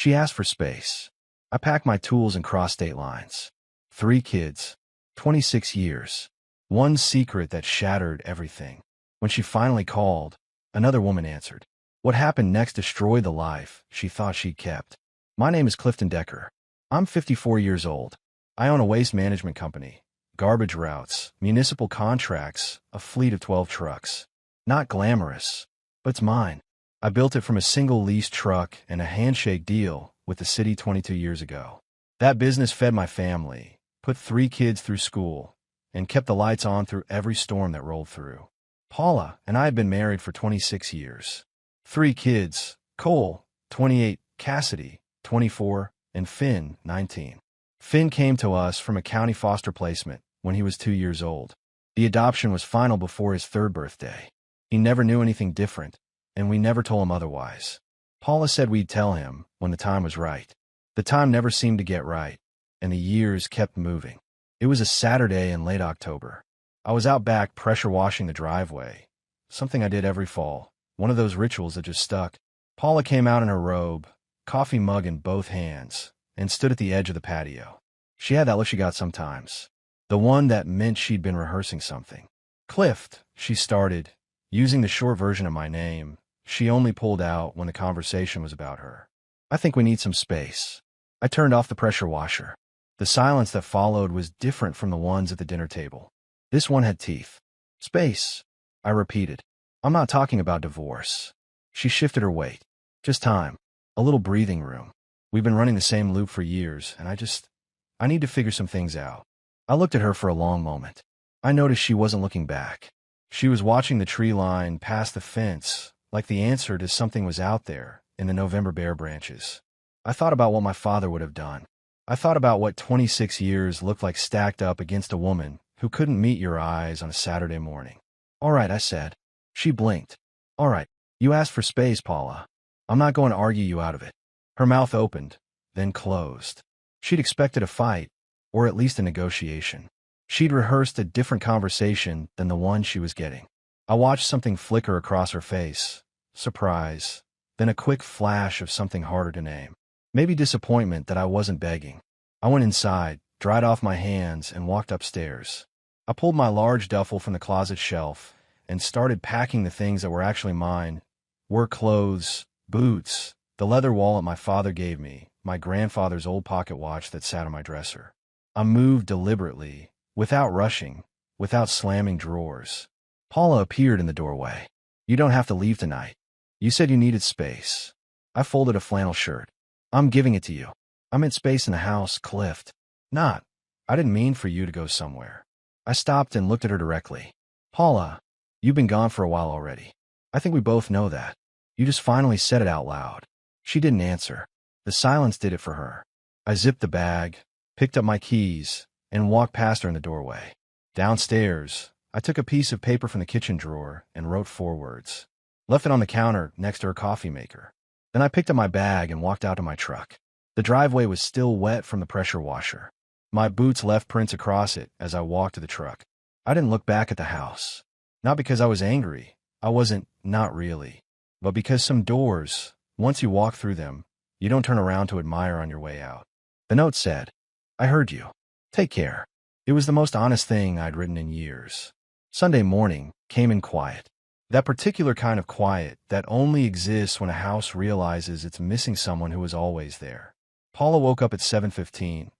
She asked for space. I packed my tools and crossed state lines. 3 kids. 26 years. One secret that shattered everything. When she finally called, another woman answered. What happened next destroyed the life she thought she'd kept. My name is Clifton Decker. I'm 54 years old. I own a waste management company, garbage routes, municipal contracts, a fleet of 12 trucks. Not glamorous, but it's mine. I built it from a single leased truck and a handshake deal with the city 22 years ago. That business fed my family, put 3 kids through school, and kept the lights on through every storm that rolled through. Paula and I had been married for 26 years. 3 kids, Cole, 28, Cassidy, 24, and Finn, 19. Finn came to us from a county foster placement when he was 2 years old. The adoption was final before his 3rd birthday. He never knew anything different, and we never told him otherwise. Paula said we'd tell him when the time was right. The time never seemed to get right, and the years kept moving. It was a Saturday in late October. I was out back pressure washing the driveway, something I did every fall, one of those rituals that just stuck. Paula came out in her robe, coffee mug in both hands, and stood at the edge of the patio. She had that look she got sometimes, the one that meant she'd been rehearsing something. Clift, she started, using the short version of my name she only pulled out when the conversation was about her. I think we need some space. I turned off the pressure washer. The silence that followed was different from the ones at the dinner table. This one had teeth. Space, I repeated. I'm not talking about divorce. She shifted her weight. Just time. A little breathing room. We've been running the same loop for years, and I need to figure some things out. I looked at her for a long moment. I noticed she wasn't looking back. She was watching the tree line past the fence, like the answer to something was out there in the November bare branches. I thought about what my father would have done. I thought about what 26 years looked like stacked up against a woman who couldn't meet your eyes on a Saturday morning. All right, I said. She blinked. All right, you asked for space, Paula. I'm not going to argue you out of it. Her mouth opened, then closed. She'd expected a fight, or at least a negotiation. She'd rehearsed a different conversation than the one she was getting. I watched something flicker across her face. Surprise, then a quick flash of something harder to name. Maybe disappointment that I wasn't begging. I went inside, dried off my hands, and walked upstairs. I pulled my large duffel from the closet shelf and started packing the things that were actually mine. Work clothes, boots, the leather wallet my father gave me, my grandfather's old pocket watch that sat on my dresser. I moved deliberately, without rushing, without slamming drawers. Paula appeared in the doorway. You don't have to leave tonight. You said you needed space. I folded a flannel shirt. I'm giving it to you. I meant space in the house, Clift. Not. I didn't mean for you to go somewhere. I stopped and looked at her directly. Paula, you've been gone for a while already. I think we both know that. You just finally said it out loud. She didn't answer. The silence did it for her. I zipped the bag, picked up my keys, and walked past her in the doorway. Downstairs, I took a piece of paper from the kitchen drawer and wrote 4 words. Left it on the counter next to her coffee maker. Then I picked up my bag and walked out to my truck. The driveway was still wet from the pressure washer. My boots left prints across it as I walked to the truck. I didn't look back at the house. Not because I was angry. I wasn't, not really. But because some doors, once you walk through them, you don't turn around to admire on your way out. The note said, I heard you. Take care. It was the most honest thing I'd written in years. Sunday morning came in quiet. That particular kind of quiet that only exists when a house realizes it's missing someone who was always there. Paula woke up at 7:15.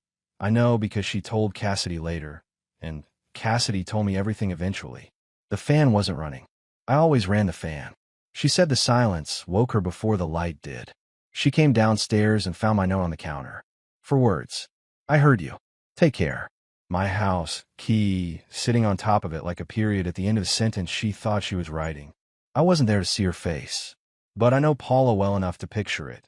I know because she told Cassidy later, and Cassidy told me everything eventually. The fan wasn't running. I always ran the fan. She said the silence woke her before the light did. She came downstairs and found my note on the counter. 4 words. I heard you. Take care. My house, key, sitting on top of it like a period at the end of a sentence she thought she was writing. I wasn't there to see her face, but I know Paula well enough to picture it.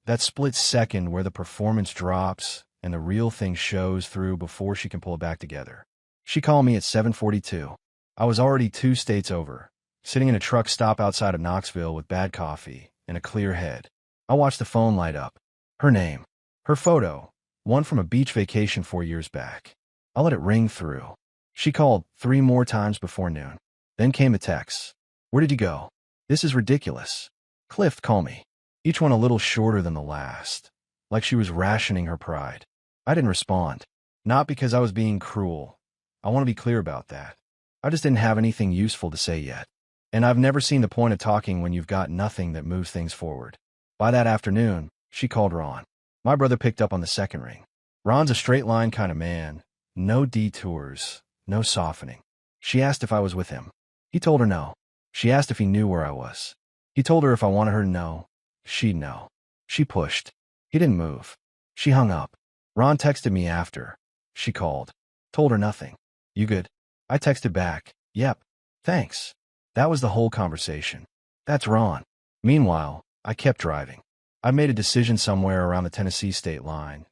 That split second where the performance drops and the real thing shows through before she can pull it back together. She called me at 7:42. I was already 2 states over, sitting in a truck stop outside of Knoxville with bad coffee and a clear head. I watched the phone light up. Her name. Her photo. One from a beach vacation 4 years back. I let it ring through. She called 3 more times before noon. Then came a text. Where did you go? This is ridiculous. Clift, call me. each one a little shorter than the last, like she was rationing her pride. I didn't respond. Not because I was being cruel. I want to be clear about that. I just didn't have anything useful to say yet. And I've never seen the point of talking when you've got nothing that moves things forward. By that afternoon, she called Ron. My brother picked up on the second ring. Ron's a straight-line kind of man. No detours, no softening. She asked if I was with him. He told her no. She asked if he knew where I was. He told her if I wanted her to know, she'd know. She pushed. He didn't move. She hung up. Ron texted me after. She called. Told her nothing. You good? I texted back. Yep. Thanks. That was the whole conversation. That's Ron. Meanwhile, I kept driving. I made a decision somewhere around the Tennessee state line.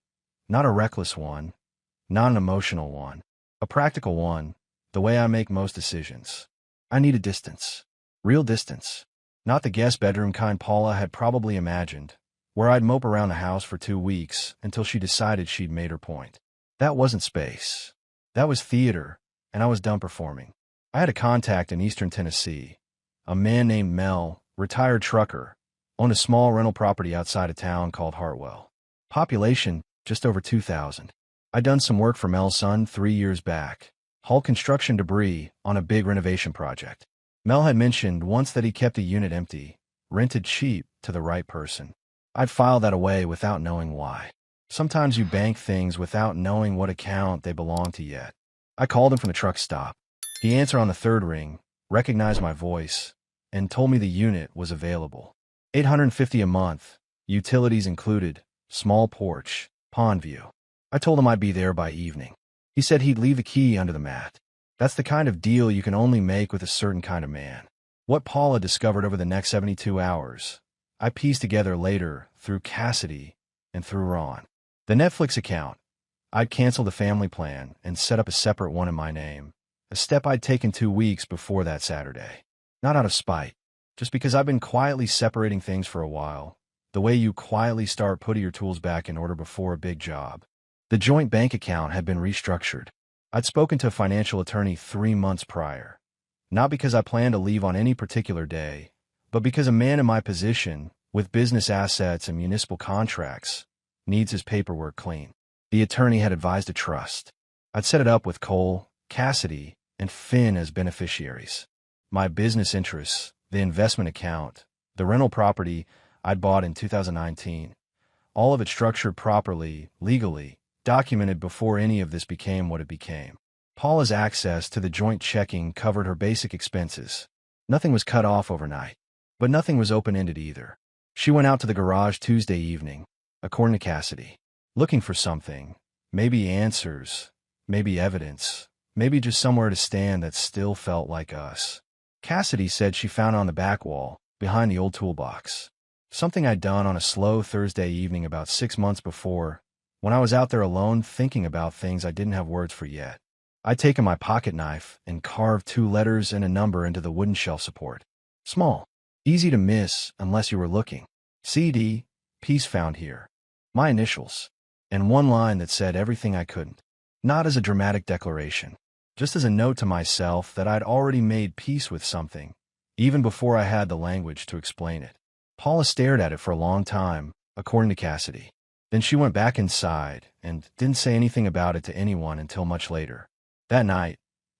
Not a reckless one. Not an emotional one. A practical one, the way I make most decisions. I needed distance. Real distance. Not the guest bedroom kind Paula had probably imagined, where I'd mope around the house for 2 weeks until she decided she'd made her point. That wasn't space. That was theater, and I was done performing. I had a contact in eastern Tennessee, a man named Mel, retired trucker, owned a small rental property outside of town called Hartwell. Population, just over 2,000. I'd done some work for Mel's son 3 years back, hauled construction debris on a big renovation project. Mel had mentioned once that he kept the unit empty, rented cheap to the right person. I'd filed that away without knowing why. Sometimes you bank things without knowing what account they belong to yet. I called him from the truck stop. He answered on the third ring, recognized my voice, and told me the unit was available. $850 a month, utilities included, small porch, pond view. I told him I'd be there by evening. He said he'd leave the key under the mat. That's the kind of deal you can only make with a certain kind of man. What Paula discovered over the next 72 hours, I pieced together later through Cassidy and through Ron. The Netflix account. I'd canceled the family plan and set up a separate one in my name, a step I'd taken 2 weeks before that Saturday. Not out of spite, just because I've been quietly separating things for a while, the way you quietly start putting your tools back in order before a big job. The joint bank account had been restructured. I'd spoken to a financial attorney 3 months prior, not because I planned to leave on any particular day, but because a man in my position, with business assets and municipal contracts, needs his paperwork clean. The attorney had advised a trust. I'd set it up with Cole, Cassidy, and Finn as beneficiaries. My business interests, the investment account, the rental property I'd bought in 2019, all of it structured properly, legally, documented before any of this became what it became. Paula's access to the joint checking covered her basic expenses. Nothing was cut off overnight, but nothing was open-ended either. She went out to the garage Tuesday evening, according to Cassidy, looking for something, maybe answers, maybe evidence, maybe just somewhere to stand that still felt like us. Cassidy said she found it on the back wall, behind the old toolbox. Something I'd done on a slow Thursday evening about 6 months before, when I was out there alone thinking about things I didn't have words for yet. I'd taken my pocket knife and carved 2 letters and a number into the wooden shelf support. Small, easy to miss unless you were looking. CD, piece found here. My initials. And one line that said everything I couldn't. Not as a dramatic declaration, just as a note to myself that I'd already made peace with something, even before I had the language to explain it. Paula stared at it for a long time, according to Cassidy. Then she went back inside and didn't say anything about it to anyone until much later. That night,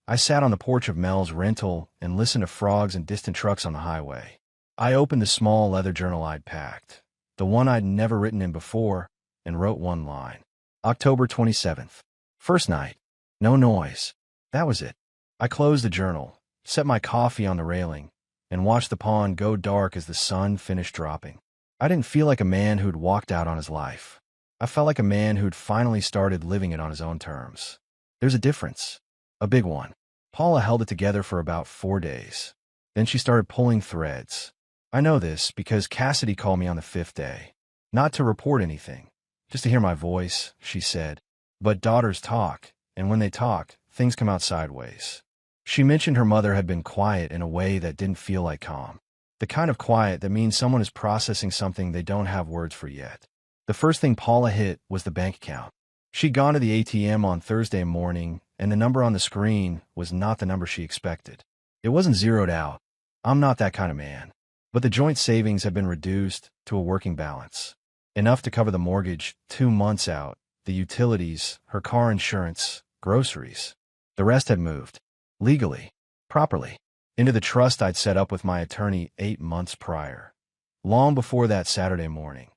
I sat on the porch of Mel's rental and listened to frogs and distant trucks on the highway. I opened the small leather journal I'd packed, the one I'd never written in before, and wrote one line. October 27th. First night. No noise. That was it. I closed the journal, set my coffee on the railing, and watched the pond go dark as the sun finished dropping. I didn't feel like a man who'd walked out on his life. I felt like a man who'd finally started living it on his own terms. There's a difference. A big one. Paula held it together for about 4 days. Then she started pulling threads. I know this because Cassidy called me on the 5th day. Not to report anything, just to hear my voice, she said. But daughters talk, and when they talk, things come out sideways. She mentioned her mother had been quiet in a way that didn't feel like calm. The kind of quiet that means someone is processing something they don't have words for yet. The first thing Paula hit was the bank account. She'd gone to the ATM on Thursday morning, and the number on the screen was not the number she expected. It wasn't zeroed out. I'm not that kind of man. but the joint savings had been reduced to a working balance. Enough to cover the mortgage 2 months out, the utilities, her car insurance, groceries. The rest had moved, legally, properly, into the trust I'd set up with my attorney 8 months prior. Long before that Saturday morning.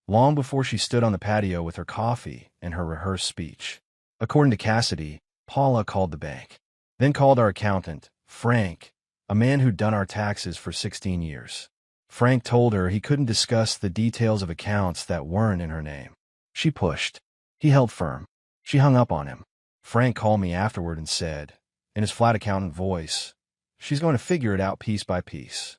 Long before she stood on the patio with her coffee and her rehearsed speech. According to Cassidy, Paula called the bank. Then called our accountant, Frank, a man who'd done our taxes for 16 years. Frank told her he couldn't discuss the details of accounts that weren't in her name. She pushed. He held firm. She hung up on him. Frank called me afterward and said, in his flat accountant voice, "She's going to figure it out piece by piece."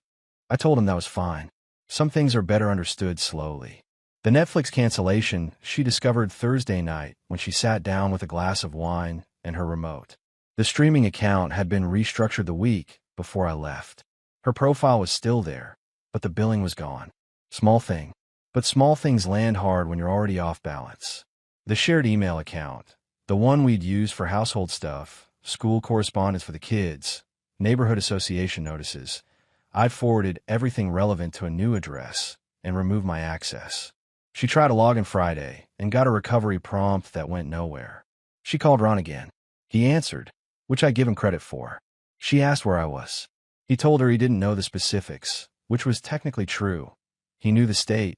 I told him that was fine. Some things are better understood slowly. The Netflix cancellation she discovered Thursday night when she sat down with a glass of wine and her remote. The streaming account had been restructured the week before I left. Her profile was still there, but the billing was gone. Small thing. But small things land hard when you're already off balance. The shared email account, the one we'd use for household stuff, school correspondence for the kids, neighborhood association notices, I'd forwarded everything relevant to a new address and removed my access. She tried to log in Friday and got a recovery prompt that went nowhere. She called Ron again. He answered, which I give him credit for. She asked where I was. He told her he didn't know the specifics, which was technically true. He knew the state,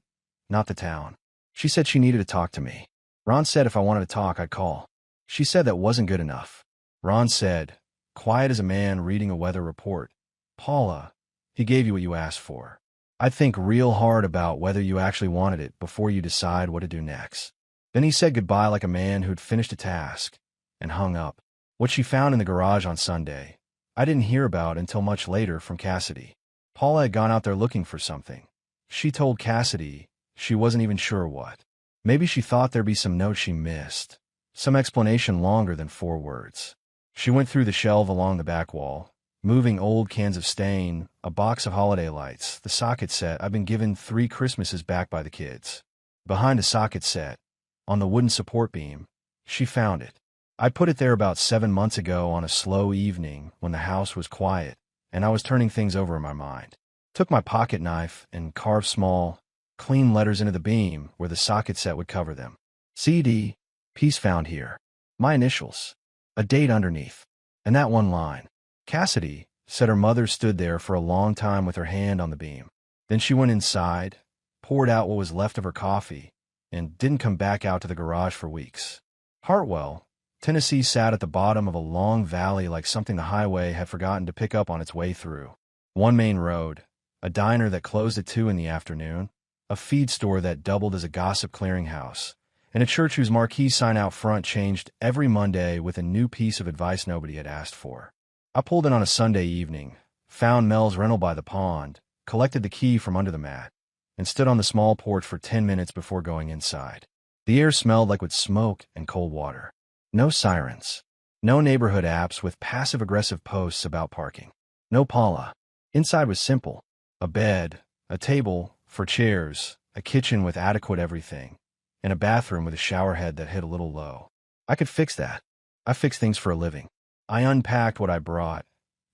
not the town. She said she needed to talk to me. Ron said if I wanted to talk, I'd call. She said that wasn't good enough. Ron said, quiet as a man reading a weather report, "Paula, he gave you what you asked for. I'd think real hard about whether you actually wanted it before you decide what to do next." Then he said goodbye like a man who'd finished a task and hung up. What she found in the garage on Sunday, I didn't hear about until much later from Cassidy. Paula had gone out there looking for something. She told Cassidy she wasn't even sure what. Maybe she thought there'd be some notes she missed, some explanation longer than 4 words. She went through the shelf along the back wall, moving old cans of stain, a box of holiday lights, the socket set I've been given 3 Christmases back by the kids. Behind a socket set, on the wooden support beam, she found it. I put it there about 7 months ago on a slow evening when the house was quiet, and I was turning things over in my mind. Took my pocket knife and carved small, clean letters into the beam where the socket set would cover them. CD, piece found here. My initials. A date underneath. And that one line. Cassidy said her mother stood there for a long time with her hand on the beam. Then she went inside, poured out what was left of her coffee, and didn't come back out to the garage for weeks. Hartwell, Tennessee sat at the bottom of a long valley like something the highway had forgotten to pick up on its way through. One main road, a diner that closed at 2 in the afternoon, a feed store that doubled as a gossip clearinghouse, and a church whose marquee sign out front changed every Monday with a new piece of advice nobody had asked for. I pulled in on a Sunday evening, found Mel's rental by the pond, collected the key from under the mat, and stood on the small porch for 10 minutes before going inside. The air smelled like with smoke and cold water. No sirens. No neighborhood apps with passive-aggressive posts about parking. No Paula. Inside was simple. A bed, a table for chairs, a kitchen with adequate everything, and a bathroom with a shower head that hit a little low. I could fix that. I fix things for a living. I unpacked what I brought,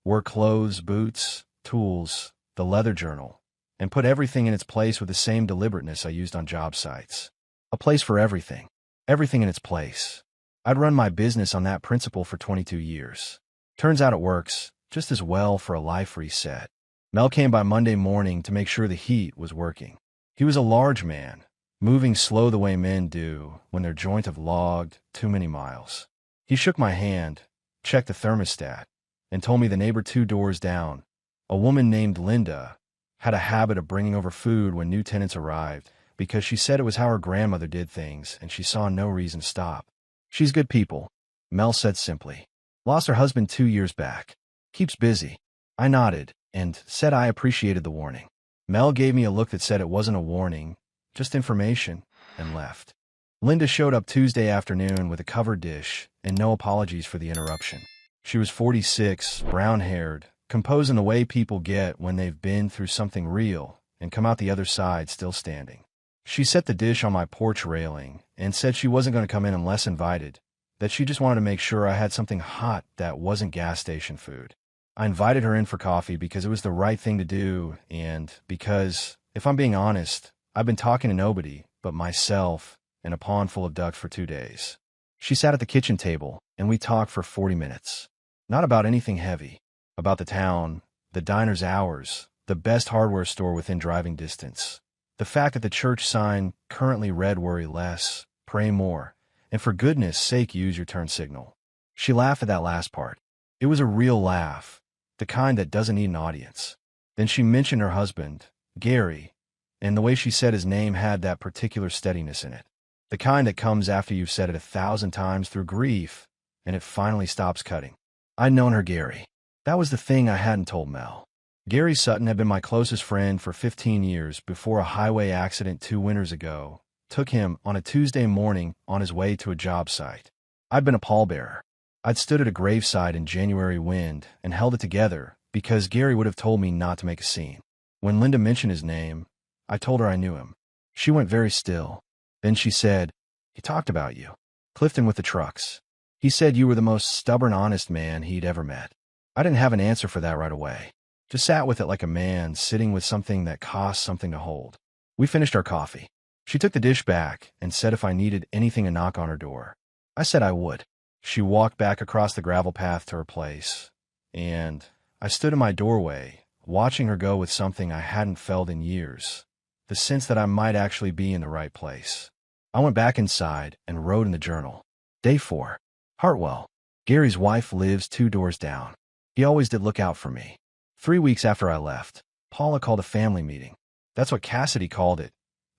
work clothes, boots, tools, the leather journal, and put everything in its place with the same deliberateness I used on job sites. A place for everything. Everything in its place. I'd run my business on that principle for 22 years. Turns out it works just as well for a life reset. Mel came by Monday morning to make sure the heat was working. He was a large man, moving slow the way men do when their joint have logged too many miles. He shook my hand, checked the thermostat, and told me the neighbor 2 doors down, a woman named Linda, had a habit of bringing over food when new tenants arrived because she said it was how her grandmother did things and she saw no reason to stop. She's good people, Mel said simply. Lost her husband 2 years back. Keeps busy. I nodded and said I appreciated the warning. Mel gave me a look that said it wasn't a warning, just information, and left. Linda showed up Tuesday afternoon with a covered dish and no apologies for the interruption. She was 46, brown-haired, composing the way people get when they've been through something real and come out the other side still standing. She set the dish on my porch railing and said she wasn't going to come in unless invited, that she just wanted to make sure I had something hot that wasn't gas station food. I invited her in for coffee because it was the right thing to do, and because, if I'm being honest, I've been talking to nobody but myself and a pond full of ducks for 2 days. She sat at the kitchen table, and we talked for 40 minutes. Not about anything heavy. About the town, the diner's hours, the best hardware store within driving distance, the fact that the church sign currently read "Worry less, pray more, and for goodness sake use your turn signal." She laughed at that last part. It was a real laugh, the kind that doesn't need an audience. Then she mentioned her husband, Gary, and the way she said his name had that particular steadiness in it. The kind that comes after you've said it 1,000 times through grief, and it finally stops cutting. I'd known her Gary. That was the thing I hadn't told Mel. Gary Sutton had been my closest friend for 15 years before a highway accident 2 winters ago took him on a Tuesday morning on his way to a job site. I'd been a pallbearer. I'd stood at a graveside in January wind and held it together because Gary would have told me not to make a scene. When Linda mentioned his name, I told her I knew him. She went very still. Then she said, "He talked about you. Clifton with the trucks. He said you were the most stubborn, honest man he'd ever met." I didn't have an answer for that right away. Just sat with it like a man sitting with something that costs something to hold. We finished our coffee. She took the dish back and said if I needed anything to knock on her door. I said I would. She walked back across the gravel path to her place, and I stood in my doorway, watching her go with something I hadn't felt in years, the sense that I might actually be in the right place. I went back inside and wrote in the journal. Day 4. Hartwell. Gary's wife lives 2 doors down. He always did look out for me. 3 weeks after I left, Paula called a family meeting. That's what Cassidy called it,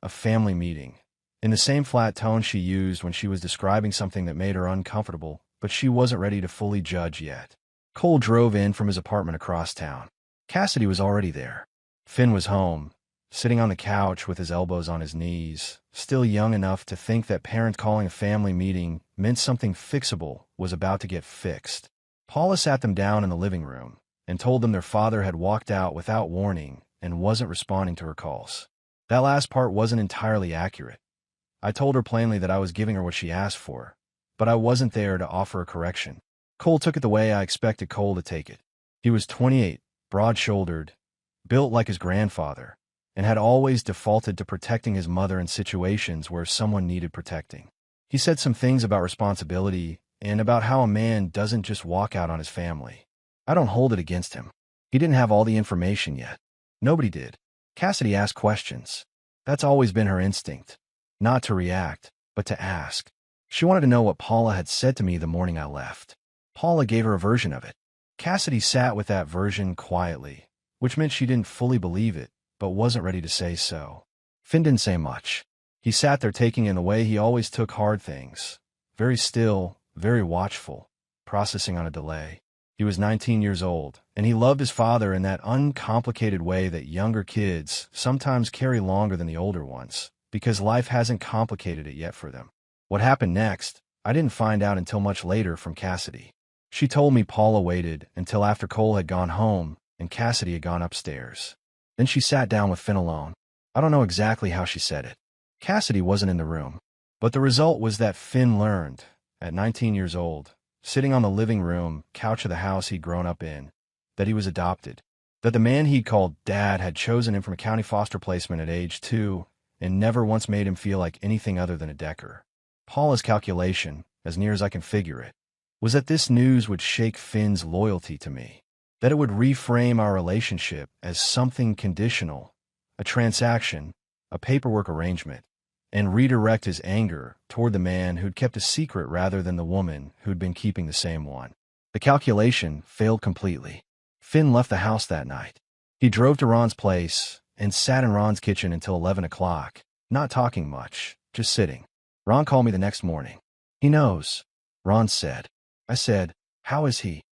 a family meeting. In the same flat tone she used when she was describing something that made her uncomfortable, but she wasn't ready to fully judge yet. Cole drove in from his apartment across town. Cassidy was already there. Finn was home, sitting on the couch with his elbows on his knees, still young enough to think that parents calling a family meeting meant something fixable was about to get fixed. Paula sat them down in the living room and told them their father had walked out without warning and wasn't responding to her calls. That last part wasn't entirely accurate. I told her plainly that I was giving her what she asked for, but I wasn't there to offer a correction. Cole took it the way I expected Cole to take it. He was 28, broad-shouldered, built like his grandfather, and had always defaulted to protecting his mother in situations where someone needed protecting. He said some things about responsibility and about how a man doesn't just walk out on his family. I don't hold it against him. He didn't have all the information yet. Nobody did. Cassidy asked questions. That's always been her instinct. Not to react, but to ask. She wanted to know what Paula had said to me the morning I left. Paula gave her a version of it. Cassidy sat with that version quietly, which meant she didn't fully believe it, but wasn't ready to say so. Finn didn't say much. He sat there taking in the way he always took hard things. Very still, very watchful, processing on a delay. He was 19 years old, and he loved his father in that uncomplicated way that younger kids sometimes carry longer than the older ones, because life hasn't complicated it yet for them. What happened next, I didn't find out until much later from Cassidy. She told me Paula waited until after Cole had gone home and Cassidy had gone upstairs. Then she sat down with Finn alone. I don't know exactly how she said it. Cassidy wasn't in the room. But the result was that Finn learned, at 19 years old, sitting on the living room couch of the house he'd grown up in, that he was adopted. That the man he'd called Dad had chosen him from a county foster placement at age 2 and never once made him feel like anything other than a Decker. Paula's calculation, as near as I can figure it, was that this news would shake Finn's loyalty to me, that it would reframe our relationship as something conditional, a transaction, a paperwork arrangement, and redirect his anger toward the man who'd kept a secret rather than the woman who'd been keeping the same one. The calculation failed completely. Finn left the house that night. He drove to Ron's place and sat in Ron's kitchen until 11 o'clock, not talking much, just sitting. Ron called me the next morning. "He knows," Ron said. I said, "How is he?"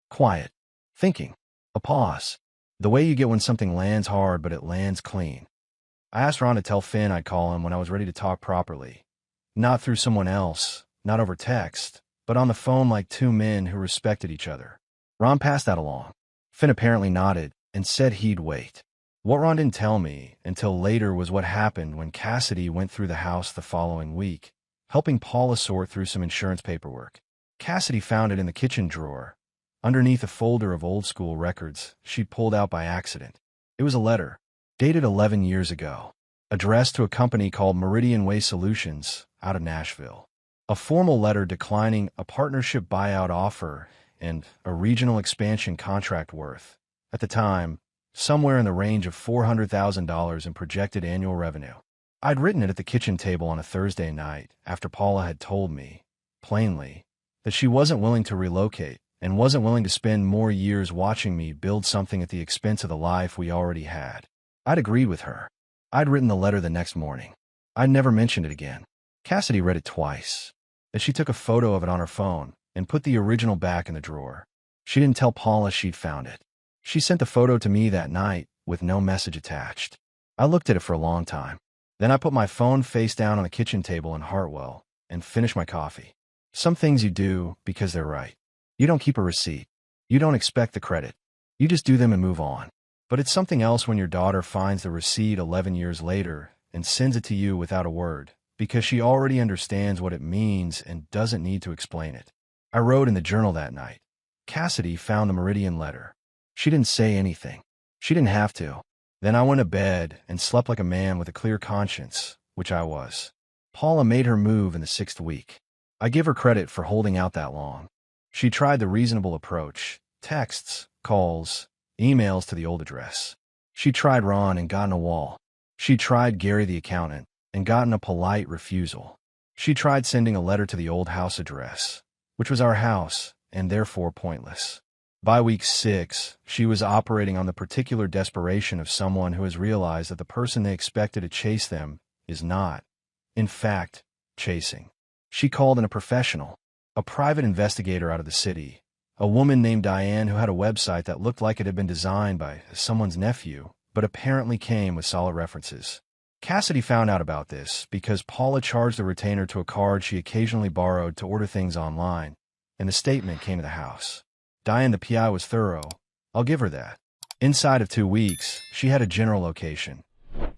Quiet. Thinking. A pause. The way you get when something lands hard but it lands clean. I asked Ron to tell Finn I'd call him when I was ready to talk properly. Not through someone else, not over text, but on the phone like 2 men who respected each other. Ron passed that along. Finn apparently nodded and said he'd wait. What Ron didn't tell me until later was what happened when Cassidy went through the house the following week, helping Paula sort through some insurance paperwork. Cassidy found it in the kitchen drawer, underneath a folder of old-school records she'd pulled out by accident. It was a letter, dated 11 years ago, addressed to a company called Meridian Way Solutions out of Nashville. A formal letter declining a partnership buyout offer and a regional expansion contract worth, at the time, somewhere in the range of $400,000 in projected annual revenue. I'd written it at the kitchen table on a Thursday night after Paula had told me, plainly, that she wasn't willing to relocate and wasn't willing to spend more years watching me build something at the expense of the life we already had. I'd agreed with her. I'd written the letter the next morning. I'd never mentioned it again. Cassidy read it twice. Then she took a photo of it on her phone and put the original back in the drawer. She didn't tell Paula she'd found it. She sent the photo to me that night with no message attached. I looked at it for a long time. Then I put my phone face down on the kitchen table in Hartwell and finished my coffee. Some things you do because they're right. You don't keep a receipt. You don't expect the credit. You just do them and move on. But it's something else when your daughter finds the receipt 11 years later and sends it to you without a word, because she already understands what it means and doesn't need to explain it. I wrote in the journal that night. Cassidy found the Meridian letter. She didn't say anything. She didn't have to. Then I went to bed and slept like a man with a clear conscience, which I was. Paula made her move in the 6th week. I give her credit for holding out that long. She tried the reasonable approach, texts, calls, emails to the old address. She tried Ron and gotten a wall. She tried Gary the accountant and gotten a polite refusal. She tried sending a letter to the old house address, which was our house and therefore pointless. By week 6, she was operating on the particular desperation of someone who has realized that the person they expected to chase them is not, in fact, chasing. She called in a professional, a private investigator out of the city, a woman named Diane who had a website that looked like it had been designed by someone's nephew, but apparently came with solid references. Cassidy found out about this because Paula charged the retainer to a card she occasionally borrowed to order things online, and the statement came to the house. Diane the PI was thorough. I'll give her that. Inside of 2 weeks, she had a general location.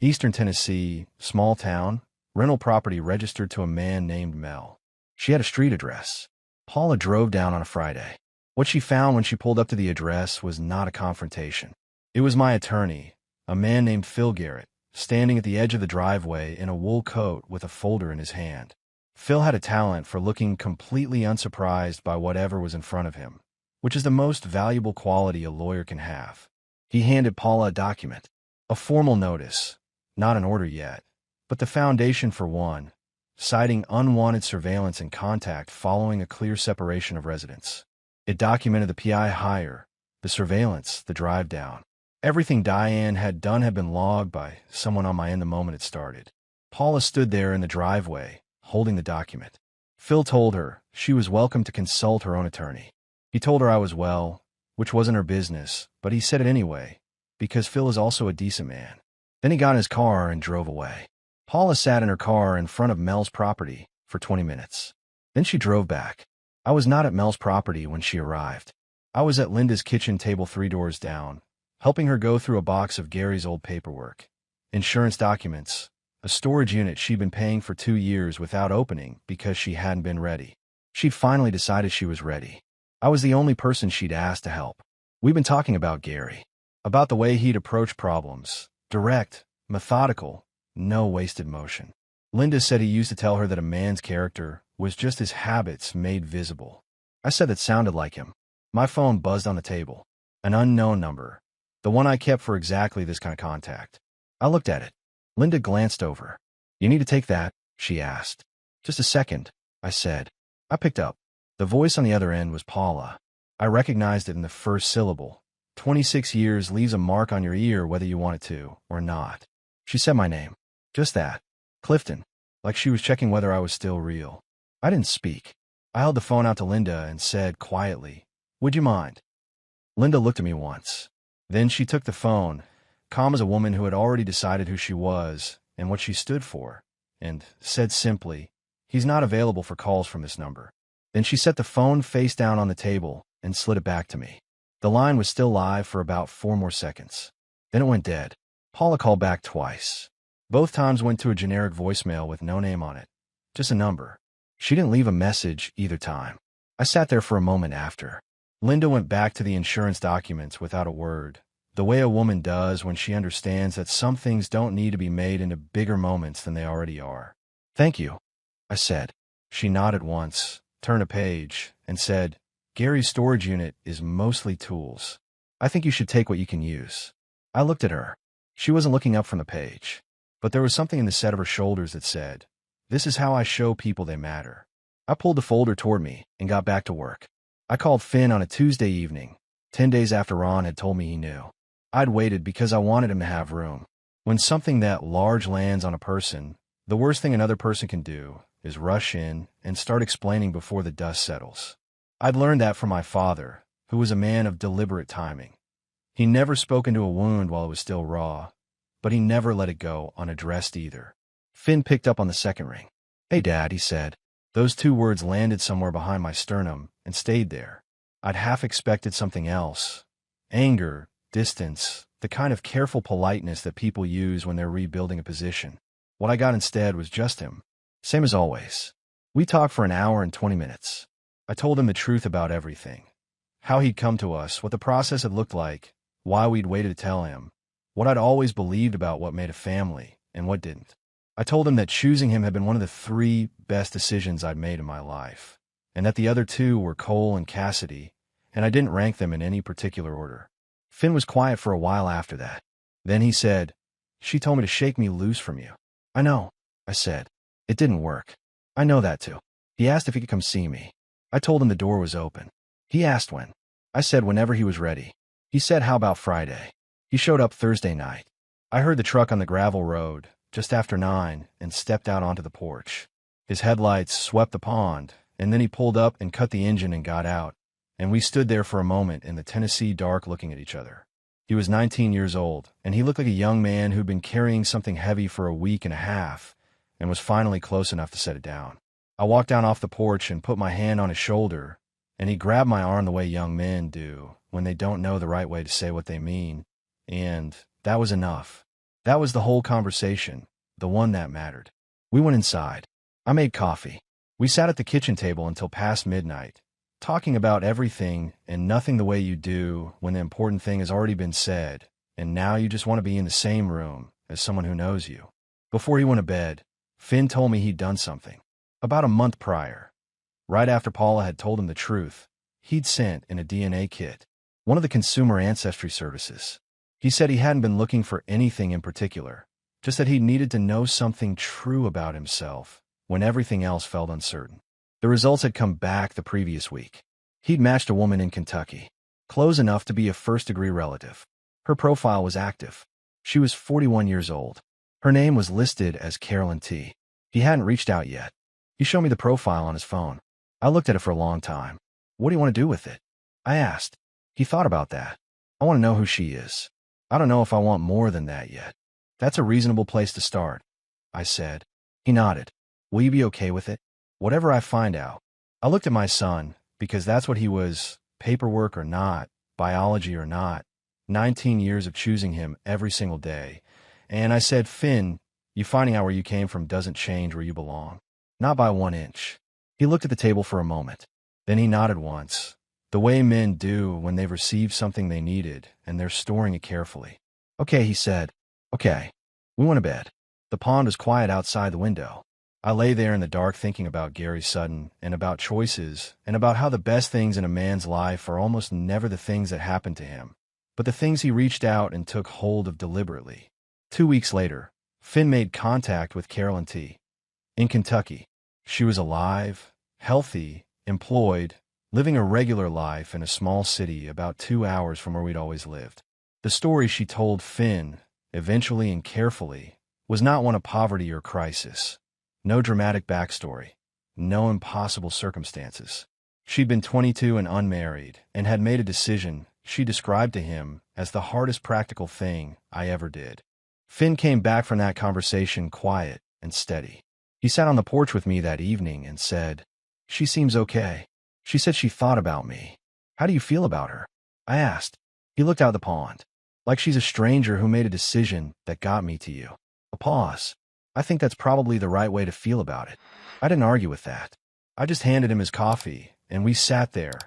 Eastern Tennessee, small town, rental property registered to a man named Mel. She had a street address. Paula drove down on a Friday. What she found when she pulled up to the address was not a confrontation. It was my attorney, a man named Phil Garrett, standing at the edge of the driveway in a wool coat with a folder in his hand. Phil had a talent for looking completely unsurprised by whatever was in front of him, which is the most valuable quality a lawyer can have. He handed Paula a document, a formal notice, not an order yet, but the foundation for one, citing unwanted surveillance and contact following a clear separation of residence. It documented the PI hire, the surveillance, the drive down. Everything Diane had done had been logged by someone on my end the moment it started. Paula stood there in the driveway, holding the document. Phil told her she was welcome to consult her own attorney. He told her I was well, which wasn't her business, but he said it anyway, because Phil is also a decent man. Then he got in his car and drove away. Paula sat in her car in front of Mel's property for 20 minutes. Then she drove back. I was not at Mel's property when she arrived. I was at Linda's kitchen table 3 doors down, helping her go through a box of Gary's old paperwork, insurance documents, a storage unit she'd been paying for 2 years without opening because she hadn't been ready. She'd finally decided she was ready. I was the only person she'd asked to help. We'd been talking about Gary, about the way he'd approach problems, direct, methodical, no wasted motion. Linda said he used to tell her that a man's character was just his habits made visible. I said that sounded like him. My phone buzzed on the table. An unknown number. The one I kept for exactly this kind of contact. I looked at it. Linda glanced over. "You need to take that?" she asked. "Just a second," I said. I picked up. The voice on the other end was Paula. I recognized it in the first syllable. 26 years leaves a mark on your ear whether you want it to or not. She said my name. Just that. Clifton. Like she was checking whether I was still real. I didn't speak. I held the phone out to Linda and said quietly, "Would you mind?" Linda looked at me once. Then she took the phone, calm as a woman who had already decided who she was and what she stood for, and said simply, "He's not available for calls from this number." Then she set the phone face down on the table and slid it back to me. The line was still live for about 4 more seconds. Then it went dead. Paula called back twice. Both times went to a generic voicemail with no name on it, just a number. She didn't leave a message either time. I sat there for a moment after. Linda went back to the insurance documents without a word, the way a woman does when she understands that some things don't need to be made into bigger moments than they already are. Thank you, I said. She nodded once, turned a page, and said, Gary's storage unit is mostly tools. I think you should take what you can use. I looked at her. She wasn't looking up from the page, but there was something in the set of her shoulders that said, this is how I show people they matter. I pulled the folder toward me and got back to work. I called Finn on a Tuesday evening, 10 days after Ron had told me he knew. I'd waited because I wanted him to have room. When something that large lands on a person, the worst thing another person can do is rush in and start explaining before the dust settles. I'd learned that from my father, who was a man of deliberate timing. He never spoke into a wound while it was still raw, but he never let it go unaddressed either. Finn picked up on the second ring. Hey, Dad, he said. Those two words landed somewhere behind my sternum and stayed there. I'd half expected something else. Anger, distance, the kind of careful politeness that people use when they're rebuilding a position. What I got instead was just him. Same as always. We talked for an hour and 20 minutes. I told him the truth about everything. How he'd come to us, what the process had looked like, why we'd waited to tell him, what I'd always believed about what made a family and what didn't. I told him that choosing him had been one of the 3 best decisions I'd made in my life, and that the other 2 were Cole and Cassidy, and I didn't rank them in any particular order. Finn was quiet for a while after that. Then he said, She told me to shake me loose from you. I know, I said. It didn't work. I know that too. He asked if he could come see me. I told him the door was open. He asked when. I said whenever he was ready. He said, how about Friday? He showed up Thursday night. I heard the truck on the gravel road just after 9 and stepped out onto the porch. His headlights swept the pond, and then he pulled up and cut the engine and got out, and we stood there for a moment in the Tennessee dark looking at each other. He was 19 years old, and he looked like a young man who'd been carrying something heavy for a week and a half and was finally close enough to set it down. I walked down off the porch and put my hand on his shoulder, and he grabbed my arm the way young men do when they don't know the right way to say what they mean, and that was enough. That was the whole conversation, the one that mattered. We went inside. I made coffee. We sat at the kitchen table until past midnight, talking about everything and nothing the way you do when the important thing has already been said, and now you just want to be in the same room as someone who knows you. Before he went to bed, Finn told me he'd done something. About a month prior, right after Paula had told him the truth, he'd sent in a DNA kit, one of the consumer ancestry services. He said he hadn't been looking for anything in particular, just that he needed to know something true about himself when everything else felt uncertain. The results had come back the previous week. He'd matched a woman in Kentucky, close enough to be a first-degree relative. Her profile was active. She was 41 years old. Her name was listed as Carolyn T. He hadn't reached out yet. He showed me the profile on his phone. I looked at it for a long time. What do you want to do with it? I asked. He thought about that. I want to know who she is. I don't know if I want more than that yet. That's a reasonable place to start, I said. He nodded. Will you be okay with it? Whatever I find out. I looked at my son, because that's what he was, paperwork or not, biology or not, 19 years of choosing him every single day. And I said, Finn, you finding out where you came from doesn't change where you belong. Not by 1 inch. He looked at the table for a moment. Then he nodded once, the way men do when they've received something they needed and they're storing it carefully. Okay, he said. Okay. We went to bed. The pond was quiet outside the window. I lay there in the dark thinking about Gary Sutton and about choices and about how the best things in a man's life are almost never the things that happen to him, but the things he reached out and took hold of deliberately. 2 weeks later, Finn made contact with Carolyn T. in Kentucky. She was alive, healthy, employed, living a regular life in a small city about 2 hours from where we'd always lived. The story she told Finn, eventually and carefully, was not one of poverty or crisis. No dramatic backstory. No impossible circumstances. She'd been 22 and unmarried and had made a decision she described to him as the hardest practical thing I ever did. Finn came back from that conversation quiet and steady. He sat on the porch with me that evening and said, She seems okay. She said she thought about me. How do you feel about her? I asked. He looked out the pond. Like she's a stranger who made a decision that got me to you. A pause. I think that's probably the right way to feel about it. I didn't argue with that. I just handed him his coffee, and we sat there,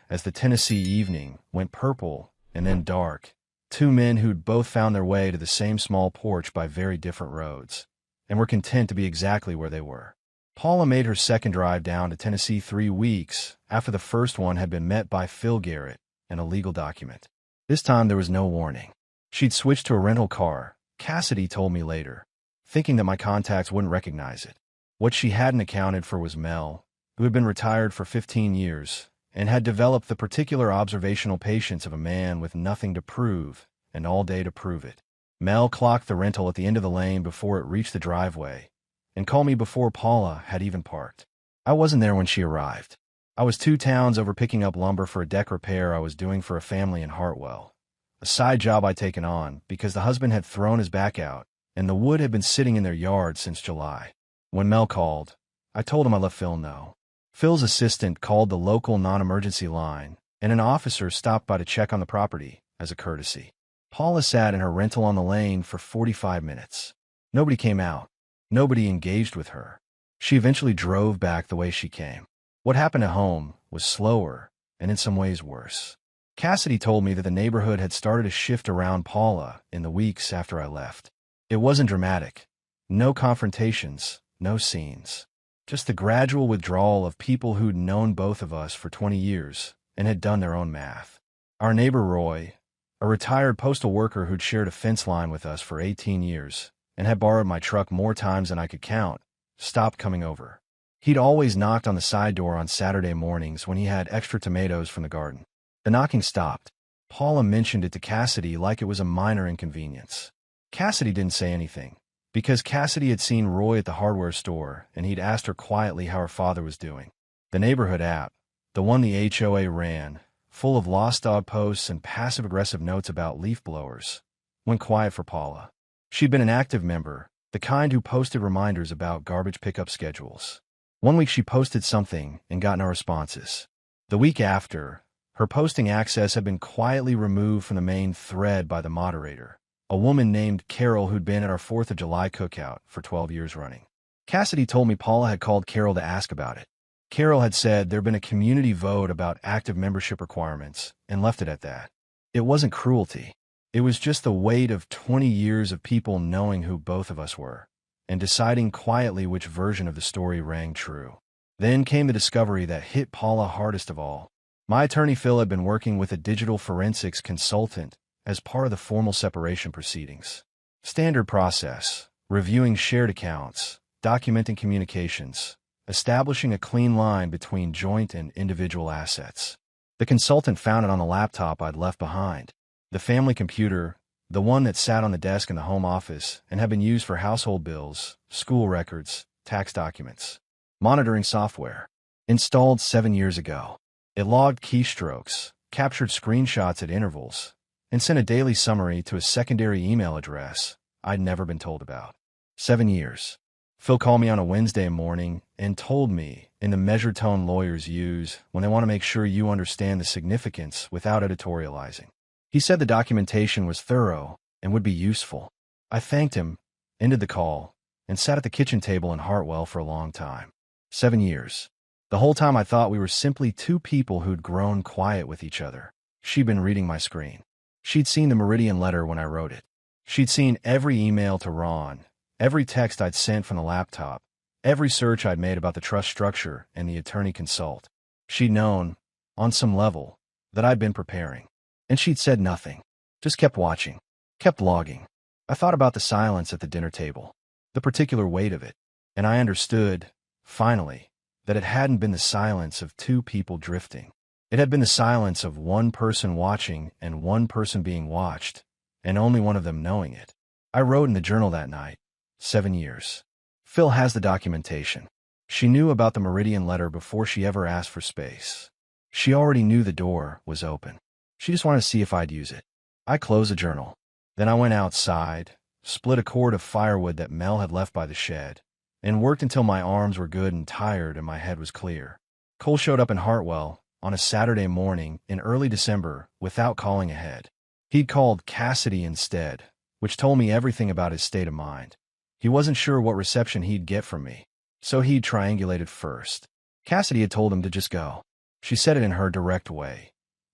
as the Tennessee evening went purple and then dark. Two men who'd both found their way to the same small porch by very different roads, and were content to be exactly where they were. Paula made her second drive down to Tennessee 3 weeks after the first one had been met by Phil Garrett and a legal document. This time there was no warning. She'd switched to a rental car, Cassidy told me later, thinking that my contacts wouldn't recognize it. What she hadn't accounted for was Mel, who had been retired for 15 years and had developed the particular observational patience of a man with nothing to prove and all day to prove it. Mel clocked the rental at the end of the lane before it reached the driveway and called me before Paula had even parked. I wasn't there when she arrived. I was 2 towns over picking up lumber for a deck repair I was doing for a family in Hartwell, a side job I'd taken on because the husband had thrown his back out and the wood had been sitting in their yard since July. When Mel called, I told him I let Phil know. Phil's assistant called the local non-emergency line, and an officer stopped by to check on the property as a courtesy. Paula sat in her rental on the lane for 45 minutes. Nobody came out. Nobody engaged with her. She eventually drove back the way she came. What happened at home was slower and in some ways worse. Cassidy told me that the neighborhood had started to shift around Paula in the weeks after I left. It wasn't dramatic. No confrontations, no scenes. Just the gradual withdrawal of people who'd known both of us for 20 years and had done their own math. Our neighbor Roy, a retired postal worker who'd shared a fence line with us for 18 years and had borrowed my truck more times than I could count, stopped coming over. He'd always knocked on the side door on Saturday mornings when he had extra tomatoes from the garden. The knocking stopped. Paula mentioned it to Cassidy like it was a minor inconvenience. Cassidy didn't say anything, because Cassidy had seen Roy at the hardware store and he'd asked her quietly how her father was doing. The neighborhood app, the one the HOA ran, full of lost dog posts and passive-aggressive notes about leaf blowers, went quiet for Paula. She'd been an active member, the kind who posted reminders about garbage pickup schedules. One week she posted something and got no responses. The week after, her posting access had been quietly removed from the main thread by the moderator, a woman named Carol who'd been at our 4th of July cookout for 12 years running. Cassidy told me Paula had called Carol to ask about it. Carol had said there'd been a community vote about active membership requirements and left it at that. It wasn't cruelty. It was just the weight of 20 years of people knowing who both of us were and deciding quietly which version of the story rang true. Then came the discovery that hit Paula hardest of all. My attorney Phil had been working with a digital forensics consultant as part of the formal separation proceedings. Standard process, reviewing shared accounts, documenting communications, establishing a clean line between joint and individual assets. The consultant found it on the laptop I'd left behind. The family computer, the one that sat on the desk in the home office and had been used for household bills, school records, tax documents. Monitoring software. Installed 7 years ago. It logged keystrokes, captured screenshots at intervals, and sent a daily summary to a secondary email address I'd never been told about. 7 years. Phil called me on a Wednesday morning and told me, in the measured tone lawyers use when they want to make sure you understand the significance without editorializing. He said the documentation was thorough and would be useful. I thanked him, ended the call, and sat at the kitchen table in Hartwell for a long time. 7 years. The whole time I thought we were simply 2 people who'd grown quiet with each other. She'd been reading my screen. She'd seen the Meridian letter when I wrote it. She'd seen every email to Ron, every text I'd sent from the laptop, every search I'd made about the trust structure and the attorney consult. She'd known, on some level, that I'd been preparing. And she'd said nothing, just kept watching, kept logging. I thought about the silence at the dinner table, the particular weight of it, and I understood, finally, that it hadn't been the silence of 2 people drifting. It had been the silence of one person watching and one person being watched, and only one of them knowing it. I wrote in the journal that night, 7 years. Phil has the documentation. She knew about the Meridian letter before she ever asked for space. She already knew the door was open. She just wanted to see if I'd use it. I closed the journal. Then I went outside, split a cord of firewood that Mel had left by the shed, and worked until my arms were good and tired and my head was clear. Cole showed up in Hartwell on a Saturday morning in early December without calling ahead. He'd called Cassidy instead, which told me everything about his state of mind. He wasn't sure what reception he'd get from me, so he'd triangulated first. Cassidy had told him to just go. She said it in her direct way.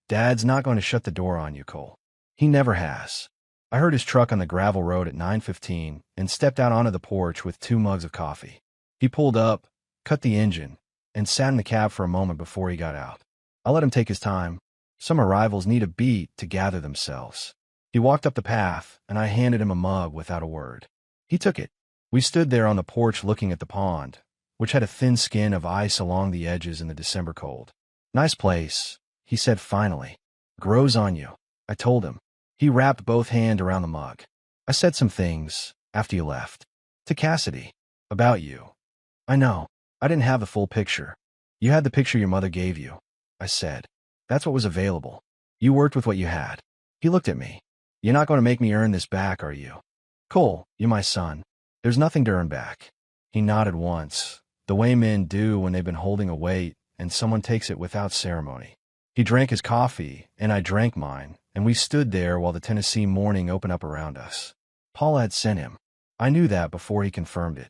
Dad's not going to shut the door on you, Cole. He never has. I heard his truck on the gravel road at 9:15 and stepped out onto the porch with 2 mugs of coffee. He pulled up, cut the engine, and sat in the cab for a moment before he got out. I let him take his time. Some arrivals need a beat to gather themselves. He walked up the path, and I handed him a mug without a word. He took it. We stood there on the porch looking at the pond, which had a thin skin of ice along the edges in the December cold. Nice place, he said finally. Grows on you, I told him. He wrapped both hands around the mug. I said some things, after you left, to Cassidy, about you. I know, I didn't have the full picture. You had the picture your mother gave you, I said. That's what was available. You worked with what you had. He looked at me. You're not going to make me earn this back, are you? Cole, you're my son. There's nothing to earn back. He nodded once, the way men do when they've been holding a weight and someone takes it without ceremony. He drank his coffee, and I drank mine, and we stood there while the Tennessee morning opened up around us. Paula had sent him. I knew that before he confirmed it.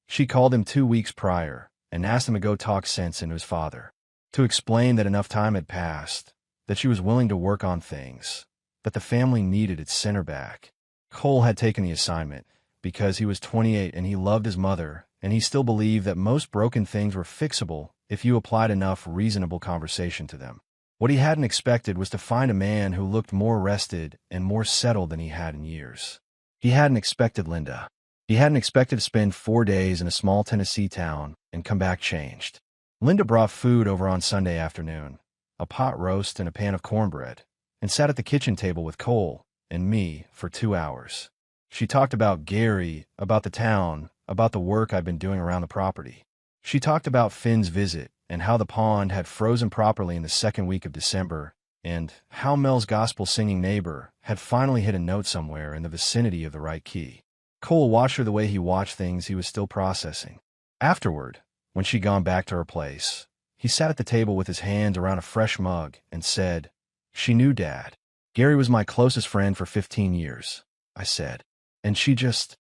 She called him 2 weeks prior and asked him to go talk sense into his father, to explain that enough time had passed, that she was willing to work on things, that the family needed its center back. Cole had taken the assignment because he was 28 and he loved his mother, and he still believed that most broken things were fixable if you applied enough reasonable conversation to them. What he hadn't expected was to find a man who looked more rested and more settled than he had in years. He hadn't expected Linda. He hadn't expected to spend 4 days in a small Tennessee town and come back changed. Linda brought food over on Sunday afternoon, a pot roast and a pan of cornbread, and sat at the kitchen table with Cole and me for 2 hours. She talked about Gary, about the town, about the work I'd been doing around the property. She talked about Finn's visit and how the pond had frozen properly in the second week of December, and how Mel's gospel-singing neighbor had finally hit a note somewhere in the vicinity of the right key. Cole watched her the way he watched things he was still processing. Afterward, when she'd gone back to her place, he sat at the table with his hands around a fresh mug and said, "She knew Dad. Gary was my closest friend for 15 years, I said. And she just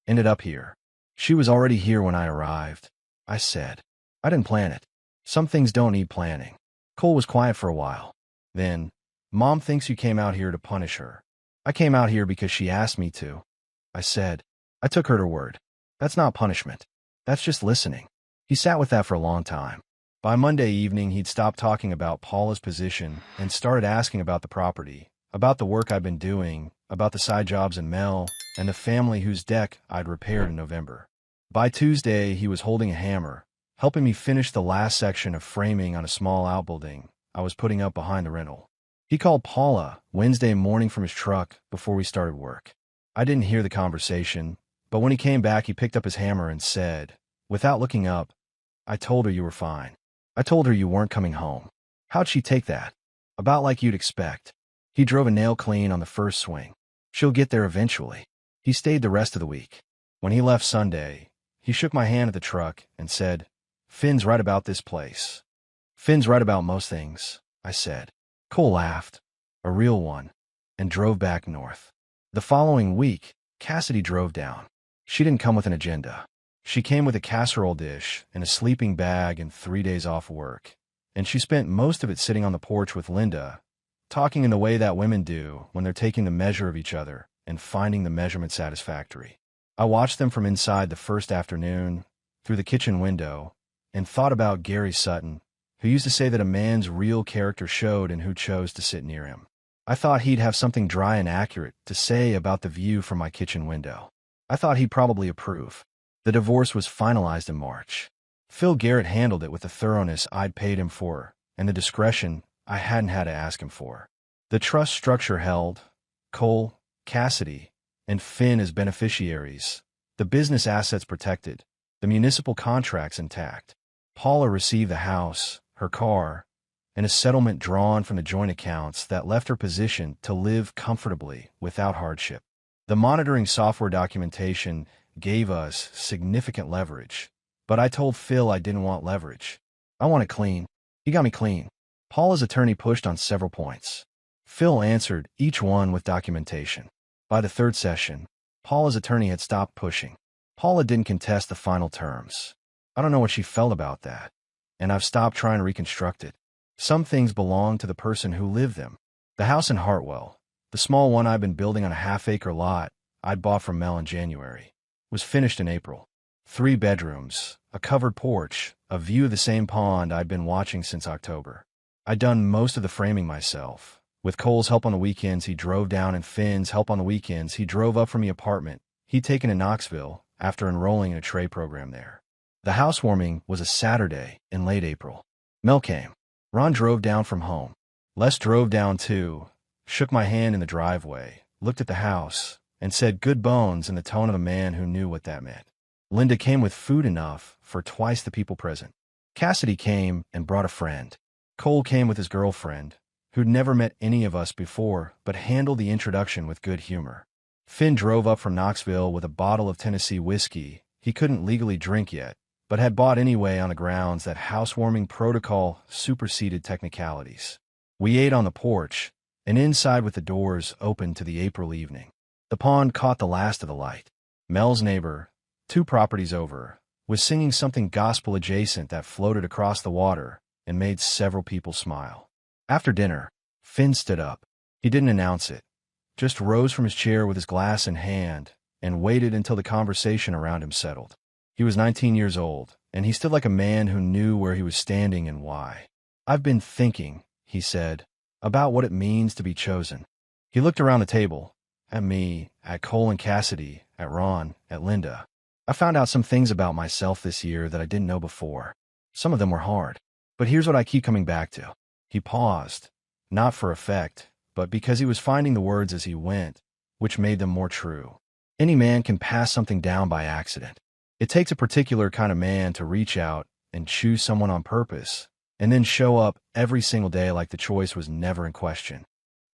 ended up here. She was already here when I arrived, I said. I didn't plan it. Some things don't need planning." Cole was quiet for a while. Then, "Mom thinks you came out here to punish her." "I came out here because she asked me to," I said. I took her to word. "That's not punishment. That's just listening." He sat with that for a long time. By Monday evening, he'd stopped talking about Paula's position and started asking about the property, about the work I'd been doing, about the side jobs in Mel, and the family whose deck I'd repaired in November. By Tuesday, he was holding a hammer, helping me finish the last section of framing on a small outbuilding I was putting up behind the rental. He called Paula Wednesday morning from his truck before we started work. I didn't hear the conversation, but when he came back, he picked up his hammer and said, without looking up, "I told her you were fine. I told her you weren't coming home." How'd she take that? About like you'd expect. He drove a nail clean on the first swing. She'll get there eventually. He stayed the rest of the week. When he left Sunday, he shook my hand at the truck and said, "Finn's right about this place." "Finn's right about most things," I said. Cole laughed, a real one, and drove back north. The following week, Cassidy drove down. She didn't come with an agenda. She came with a casserole dish and a sleeping bag and 3 days off work, and she spent most of it sitting on the porch with Linda, talking in the way that women do when they're taking the measure of each other and finding the measurement satisfactory. I watched them from inside the first afternoon, through the kitchen window, and thought about Gary Sutton, who used to say that a man's real character showed in who chose to sit near him. I thought he'd have something dry and accurate to say about the view from my kitchen window. I thought he'd probably approve. The divorce was finalized in March. Phil Garrett handled it with the thoroughness I'd paid him for, and the discretion I hadn't had to ask him for. The trust structure held Cole, Cassidy, and Finn as beneficiaries, the business assets protected, the municipal contracts intact. Paula received the house, her car, and a settlement drawn from the joint accounts that left her positioned to live comfortably without hardship. The monitoring software documentation gave us significant leverage, but I told Phil I didn't want leverage. I wanted clean. He got me clean. Paula's attorney pushed on several points. Phil answered each one with documentation. By the third session, Paula's attorney had stopped pushing. Paula didn't contest the final terms. I don't know what she felt about that, and I've stopped trying to reconstruct it. Some things belong to the person who lived them. The house in Hartwell, the small one I've been building on a half-acre lot I'd bought from Mel in January, was finished in April. 3 bedrooms, a covered porch, a view of the same pond I'd been watching since October. I'd done most of the framing myself. With Cole's help on the weekends, he drove down, and Finn's help on the weekends, he drove up from the apartment he'd taken in Knoxville after enrolling in a trade program there. The housewarming was a Saturday in late April. Mel came. Ron drove down from home. Les drove down too, shook my hand in the driveway, looked at the house, and said good bones in the tone of a man who knew what that meant. Linda came with food enough for twice the people present. Cassidy came and brought a friend. Cole came with his girlfriend, who'd never met any of us before but handled the introduction with good humor. Finn drove up from Knoxville with a bottle of Tennessee whiskey he couldn't legally drink yet, but had bought anyway on the grounds that housewarming protocol superseded technicalities. We ate on the porch, and inside with the doors open to the April evening. The pond caught the last of the light. Mel's neighbor, 2 properties over, was singing something gospel-adjacent that floated across the water and made several people smile. After dinner, Finn stood up. He didn't announce it, just rose from his chair with his glass in hand and waited until the conversation around him settled. He was 19 years old, and he stood like a man who knew where he was standing and why. "I've been thinking," he said, "about what it means to be chosen." He looked around the table, at me, at Cole and Cassidy, at Ron, at Linda. "I found out some things about myself this year that I didn't know before. Some of them were hard. But here's what I keep coming back to." He paused, not for effect, but because he was finding the words as he went, which made them more true. Any man can pass something down by accident. It takes a particular kind of man to reach out and choose someone on purpose, and then show up every single day like the choice was never in question.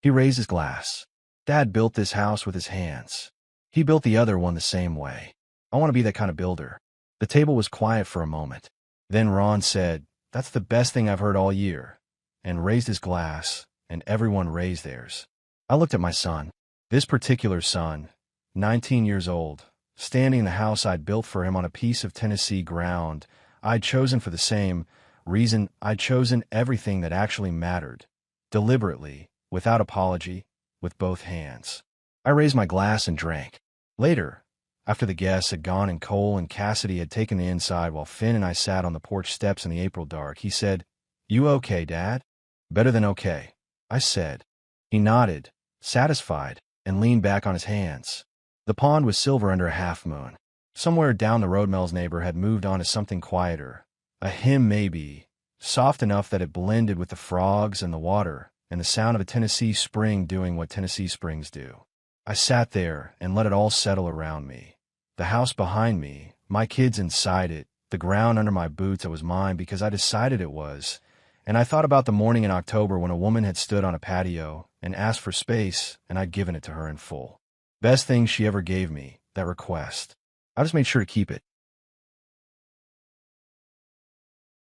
He raised his glass. "Dad built this house with his hands. He built the other one the same way. I want to be that kind of builder." The table was quiet for a moment. Then Ron said, "That's the best thing I've heard all year," and raised his glass, and everyone raised theirs. I looked at my son. This particular son, 19 years old, standing in the house I'd built for him on a piece of Tennessee ground I'd chosen for the same reason I'd chosen everything that actually mattered, deliberately, without apology, with both hands. I raised my glass and drank. Later, after the guests had gone and Cole and Cassidy had taken the inside while Finn and I sat on the porch steps in the April dark, he said, "You okay, Dad?" "Better than okay," I said. He nodded, satisfied, and leaned back on his hands. The pond was silver under a half-moon. Somewhere down the road, Mel's neighbor had moved on to something quieter, a hymn maybe, soft enough that it blended with the frogs and the water and the sound of a Tennessee spring doing what Tennessee springs do. I sat there and let it all settle around me. The house behind me, my kids inside it, the ground under my boots, it was mine because I decided it was. And I thought about the morning in October when a woman had stood on a patio and asked for space, and I'd given it to her in full. Best thing she ever gave me, that request. I just made sure to keep it.